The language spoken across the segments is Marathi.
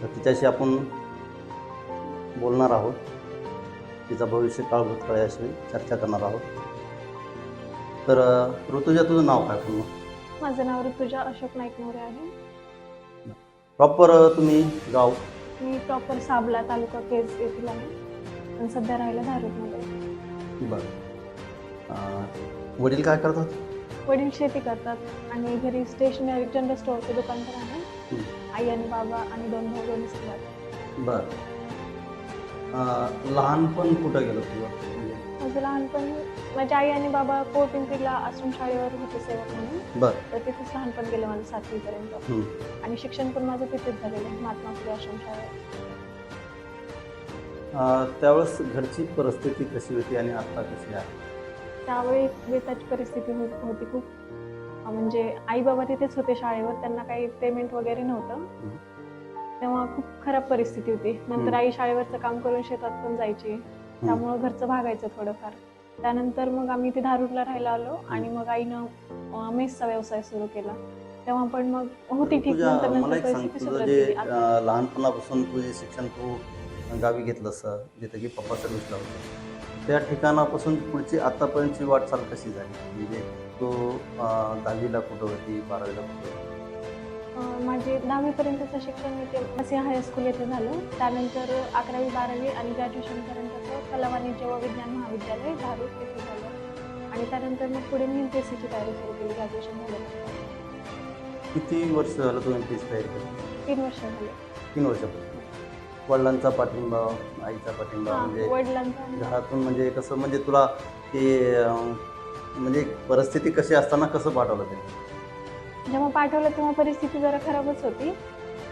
तर तिच्याशी आपण बोलणार आहोत. तिचा भविष्य काळ भूतकाळ याविषयी चर्चा करणार आहोत. तर ऋतुजा, तुझं नाव काय पूर्ण? माझं नाव ऋतुजा अशोक नाईक मोरे आहे. प्रॉपर तुम्ही गाव? मी प्रॉपर साबला तालुका केज येथील आहे पण सध्या राहायला धारूरमध्ये. बरं. वडील काय करतात? वडील शेती करतात आणि घरी स्टेशनरी जनरल स्टोअरचं दुकान पण आहे. आई आणि बाबा आणि 2 भाऊ दोन्ही असतात. बरं. लहानपण कुठं गेलं तुझं? म्हणजे माझं लहानपण माझ्या आई आणि बाबा कोपिंपरीला आश्रमशाळेवर होते सेवक म्हणून. बरं. तर तिथेच लहानपण गेलं माझं 7वी पर्यंत आणि शिक्षण पण माझं तिथेच झालेलं आहे महात्मा फुले आश्रमशाळेवर. त्यावेळेस घरची परिस्थिती कशी होती आणि आता कशी आहे? त्यावेळी बेताची परिस्थिती होती खूप. म्हणजे आई बाबा तिथेच होते शाळेवर, त्यांना काही पेमेंट वगैरे नव्हतं. तेव्हा खूप खराब परिस्थिती होती. नंतर आई शाळेवरचं काम करून शेतात पण जायची, त्यामुळं घरचं भागायचं थोडंफार. त्यानंतर मग आम्ही इथे धारूरला राहायला आलो आणि मग आईनं मेसचा व्यवसाय सुरू केला. तेव्हा पण मग होती ठीक. नंतर मला एक सांग, परिस्थिती तुझं सुधारत जे गेली. लहानपणापासून तुझे शिक्षण तू गावी घेतलंस, जिथं की पप्पा सर्व्हिसला होते, त्या ठिकाणापासून पुढची आतापर्यंतची वाटचाल कशी झाली? म्हणजे तू 10वीला कुठं होती, 12वीला कुठं होती? माझे 10वी पर्यंतचं शिक्षण मी ते मसिया हायस्कूल येथे झालं. त्यानंतर 11वी 12वी आणि ग्रॅज्युएशन पर्यंतचं कला वाणिज्य व विज्ञान महाविद्यालय धारूर येथे झालं आणि त्यानंतर मग पुढे मी MPSCची तयारी सुरू केली ग्रॅज्युएशन झाल्यानंतर. किती वर्ष झालं तू MPSC तयारी करते? 3 वर्ष झाले. 3 वर्षापासून. वडिलांचा पाठिंबा, आईचा पाठिंबा, म्हणजे वडिलांचा घरातून म्हणजे कसं, म्हणजे तुला ते म्हणजे परिस्थिती कशी असताना कसं पाठवलं ते? जेव्हा पाठवलं तेव्हा परिस्थिती जरा खराबच होती.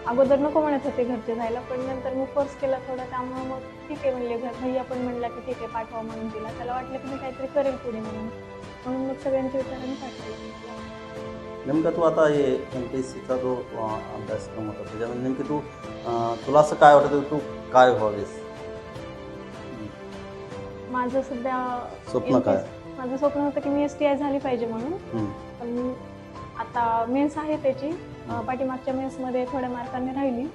अगोदर नको म्हणत होते घरचे जायला, पण नंतर मी फोर्स केला थोडा, त्यामुळे मग ठीक आहे म्हणले. भैया पण म्हणला की ठीक आहे पाठवा म्हणून तिला. त्याला वाटलं की मी काहीतरी करेल पुढे म्हणून मग सगळ्यांच्या विचाराने पाठवलं. नेमका तू आता हे MPSCचा जो अभ्यासक्रम होता त्याच्यामध्ये नेमकी तुला असं काय वाटतं तू काय व्हावेस? माझं सध्या स्वप्न काय? माझं स्वप्न होतं की मी STI झाली पाहिजे म्हणून. पण आता मेन्स आहे त्याची. पाठीमागच्या मेन्समध्ये थोड्या मार्कांनी राहिली.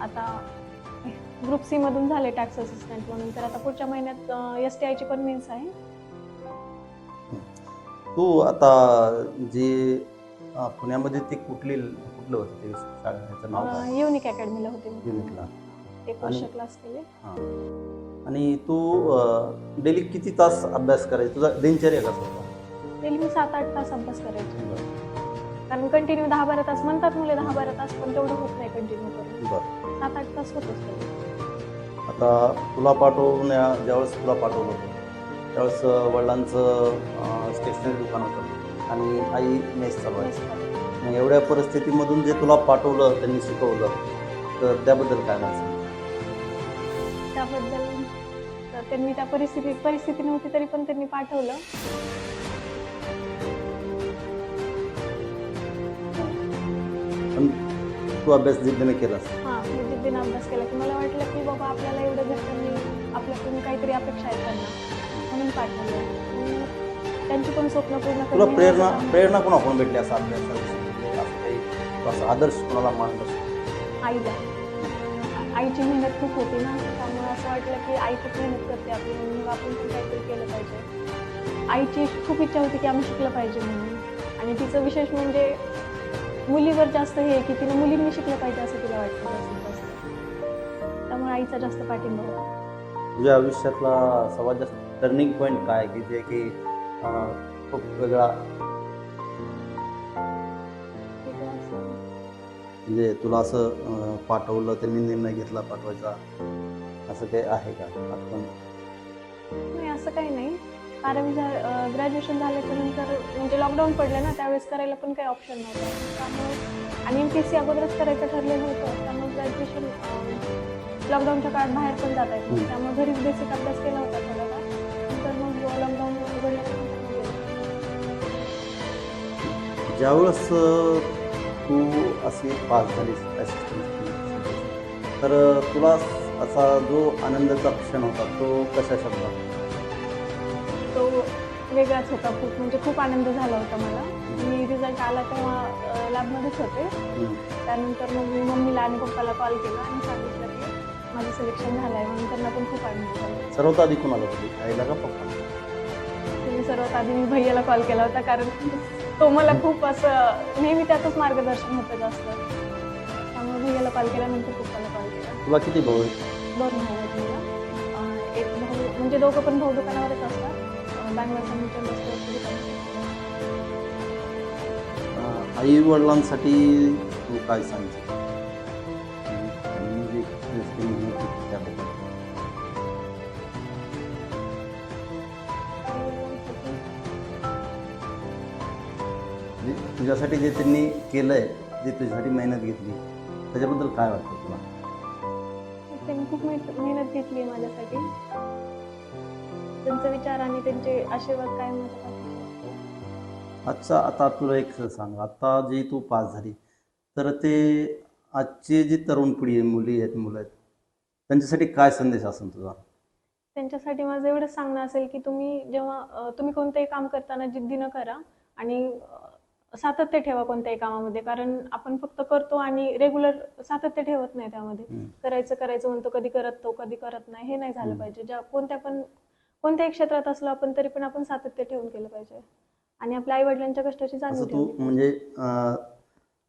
आता ग्रुप C मधून झाले टॅक्स असिस्टंट म्हणून. तर आता पुढच्या महिन्यात STIची पण मेन्स आहे. तू आता जे पुण्यामध्ये ते कुठलं होतं ते शाळेचं नाव काय? युनिक अकॅडमीला होते मी. युनिकला. 1 वर्ष क्लास केले. हां. आणि तू डेली किती तास अभ्यास करायचा? तुझा दिनचर्या कसं होता? डेली मी 7-8 तास अभ्यास करायचे. कारण कंटिन्यू 10-12 तास म्हणतात मुले 10-12 तास, पण तेवढं होत नाही कंटिन्यू करून. बरं. 7-8 तास होतच. आता ज्यावेळेस तुला पाठवलं होतं त्यावेळेस वडिलांचं स्टेशनरी दुकान होतं आणि आई मेस चालवायची. मग एवढ्या परिस्थितीमधून जे तुला पाठवलं, त्यांनी शिकवलं, तर त्याबद्दल काय म्हणशील? त्याबद्दल तर त्यांनी त्या परिस्थिती नव्हती तरी पण त्यांनी पाठवलं. पण तू अभ्यास जिद्दीने केलास? मी जिद्दीने अभ्यास केला की मला वाटलं की बाबा आपल्याला एवढं घरच्यांनी आपल्याकडून काहीतरी अपेक्षा आहेत त्यांना, म्हणून पाठवलं. त्यांची पण स्वप्न पूर्ण तुला करणं. प्रेरणा कोणाकडून भेटली असं अभ्यासाविषयी? असं काही असं आदर्श कोणाला मानलं? आईला. आईची मेहनत खूप होती ना, त्यामुळे असं वाटलं की आई खूप मेहनत करते आपली, मग आपण पण काहीतरी केलं पाहिजे. आईची खूप इच्छा होती की आम्ही शिकलं पाहिजे म्हणून. आणि तिचं विशेष म्हणजे मुलीवर जास्त हे की तिने मुलींनी शिकलं पाहिजे असं तिला वाटतं जास्त. त्यामुळे आईचा जास्त पाठिंबा होता. तुझ्या आयुष्यातला सर्वात जास्त टर्निंग पॉईंट काय की जे की खूप वेगळा, म्हणजे तुला असं पाठवलं, त्यांनी निर्णय घेतला पाठवायचा, असं काही आहे का आठवण? नाही, असं काही नाही. 12वी ग्रॅज्युएशन झाल्याच्यानंतर म्हणजे लॉकडाऊन पडलं ना, त्यावेळेस करायला पण काही ऑप्शन नव्हतं. त्यामुळे आणि MPSC अगोदरच करायचं ठरलेलं होतं. त्यामुळे ग्रॅज्युएशन लॉकडाऊनच्या काळात बाहेर पण जाता येत नाही. त्यामुळे घरीच बेसिक अभ्यास केला होता थोडाफार. नंतर मग लॉकडाऊन उघडल्यानंतर ज्यावेळेस तू अशी पास झालीस असिस्टंट, तर तुला असा जो आनंदाचा क्षण होता तो कशा शब्दात? तो वेगळाच होता खूप, म्हणजे खूप आनंद झाला होता मला. मी रिझल्ट आला तेव्हा लॅबमध्येच होते. त्यानंतर मग मी मम्मीला आणि पप्पाला कॉल केला आणि सांगितलं की माझं सिलेक्शन झालं आहे, म्हणून त्यांना पण खूप आनंद झाला. सर्वात आधी कोणाला होती, आईला का पप्पाला? तुम्ही सर्वात आधी मी भैयाला कॉल केला होता, कारण तो मला खूप असं नेहमी त्याचंच मार्गदर्शन होतं जास्त. त्यामुळे भैयाला कॉल केला, नंतर पप्पाला कॉल केला. तुला किती भाऊ आहेत? 2 भाऊ आहेत मला. एक भाऊ म्हणजे दोघं पण भाऊ दुकानावरच असतात. बँगलोर फर्निचर दुकान. आई वडिलांसाठी तू काय सांगशील? त्यांनी जे केलं त्याबद्दल. म्हणजे तुझ्यासाठी जे त्यांनी केलंय, जे तुझ्यासाठी मेहनत घेतली, त्याच्याबद्दल काय वाटतं तुला? त्यांनी खूप मेहनत घेतली आहे माझ्यासाठी. त्यांचे विचार आणि त्यांचे आशीर्वाद कायम माझ्या पाठीशी असतात. आजचा आता तुला एक सांग, आता जी तू पास झाली, तर ते आजची जी तरुण पिढी आहे, मुली आहेत, मुलं आहेत, त्यांच्यासाठी काय संदेश असेल तुझा? त्यांच्यासाठी माझं एवढंच सांगणं असेल की तुम्ही जेव्हा तुम्ही कोणतंही काम करताना जिद्दीनं करा आणि सातत्य ठेवा कोणत्याही कामामध्ये. कारण आपण फक्त करतो आणि रेग्युलर सातत्य ठेवत नाही त्यामध्ये. करायचं म्हणतो, कधी करत नाही, हे नाही झालं पाहिजे. कोणत्याही क्षेत्रात असलो आपण, तरी पण आपण सातत्य ठेवून केलं पाहिजे आणि आपल्या आई वडिलांच्या कष्टाची जाणीव असं तू ठेवली. म्हणजे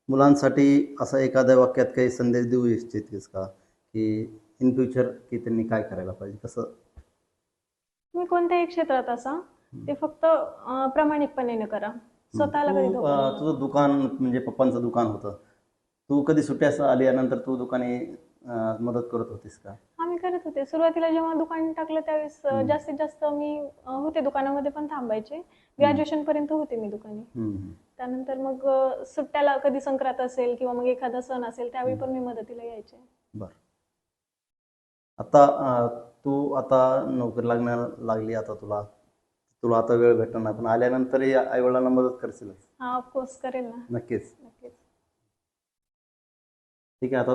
मुलांसाठी असा एखाद्या वाक्यात काही संदेश देऊ इच्छितेस का, की इन फ्युचर की त्यांनी काय करायला पाहिजे, कसं? तुम्ही कोणत्याही क्षेत्रात असा, ते फक्त प्रामाणिकपणे करा. स्वतःला कधी धोका देऊ नका. तुझं दुकान म्हणजे पप्पांचं दुकान होतं, तू कधी सुट्ट्यास आल्यानंतर तू दुकानी मदत करत होतीस का? आम्ही करत होते. सुरुवातीला जेव्हा दुकान टाकलं त्यावेळेस जास्तीत जास्त मी होते दुकानामध्ये, पण थांबायचे. ग्रॅज्युएशन पर्यंत होते मी दुकानी. त्यानंतर मग सुट्ट्याला कधी संक्रांत असेल किंवा मग एखादा सण असेल, त्यावेळी पण मी मदतीला यायचे. बरं. आता तू आता नोकरी लागली, आता तुला आता वेळ भेटणार नाही, पण आल्यानंतरही आई वडिलांना मदत करशील? हा, ऑफकोर्स करेल ना. नक्कीच. नक्कीच. ठीक आहे. आता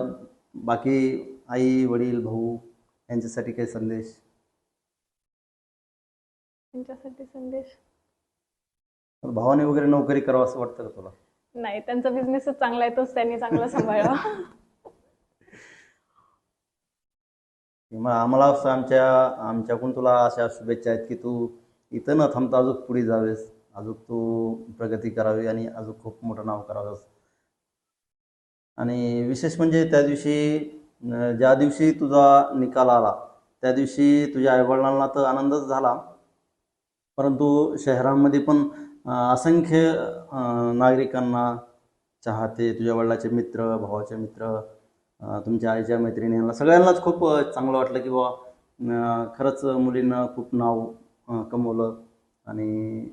बाकी आई वडील भाऊ यांच्यासाठी काही संदेश? त्यांच्यासाठी संदेश भावाने वगैरे नोकरी करावं असं वाटतं का तुला? नाही, त्यांचा बिझनेसच चांगला आहे, तोच त्यांनी चांगला सांभाळावा. मग आम्हाला असं आमच्याकडून तुला अशा शुभेच्छा आहेत की तू इथं न थांबता अजून पुढे जावेस, अजून तू प्रगती करावी आणि अजून खूप मोठं नाव करावंस. आणि विशेष म्हणजे त्या दिवशी ज्या दिवशी तुझा निकाल आला, त्या दिवशी तुझ्या आईवडिलांना तर आनंदच झाला, परंतु शहरांमध्ये पण असंख्य नागरिकांना, चाहते, तुझ्या वडिलाचे मित्र, भावाचे मित्र, तुमच्या आईच्या मैत्रिणींना, सगळ्यांनाच खूप चांगलं वाटलं की बाबा खरंच मुलीनं खूप नाव कमवलं आणि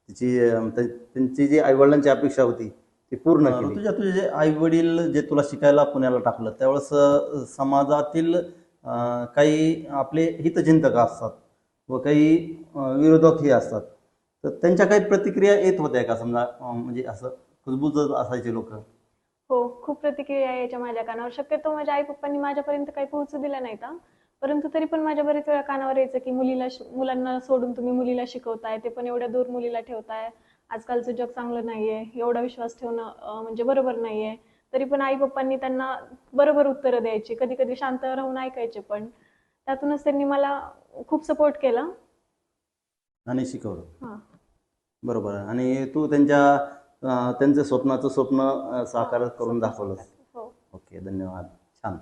त्यांची जी आईवडिलांची अपेक्षा होती ती पूर्ण केली. तुझे जे आईवडील जे तुला शिकायला पुण्याला टाकलं, त्यावेळेस समाजातील काही आपले हितचिंतक असतात व काही विरोधकही असतात, तर त्यांच्या काही प्रतिक्रिया येत होत्या का? समजा म्हणजे असं कुजबुजत असायचे लोक? हो, खूप प्रतिक्रिया यायच्या माझ्या कानावर. शक्यतो माझ्या आई पप्पांनी माझ्यापर्यंत काही पोहोचू दिलं नाही का, परंतु तरी पण माझ्या बरेच वेळा कानावर यायचं की मुलांना सोडून तुम्ही मुलीला शिकवताय, ते पण एवढ्या दूर मुलीला ठेवताय. आजकालचं जग चांगलं नाहीये, एवढा विश्वास ठेवणं म्हणजे बरोबर नाहीये. तरी पण आई पप्पांनी त्यांना बरोबर उत्तरं द्यायची, कधी कधी शांत राहून ऐकायचे, पण त्यातूनच त्यांनी मला खूप सपोर्ट केला आणि शिकवलं. हा. बरोबर आहे. आणि तू त्यांचं स्वप्न साकार करून दाखवलंस. हो. ओके, धन्यवाद. छान.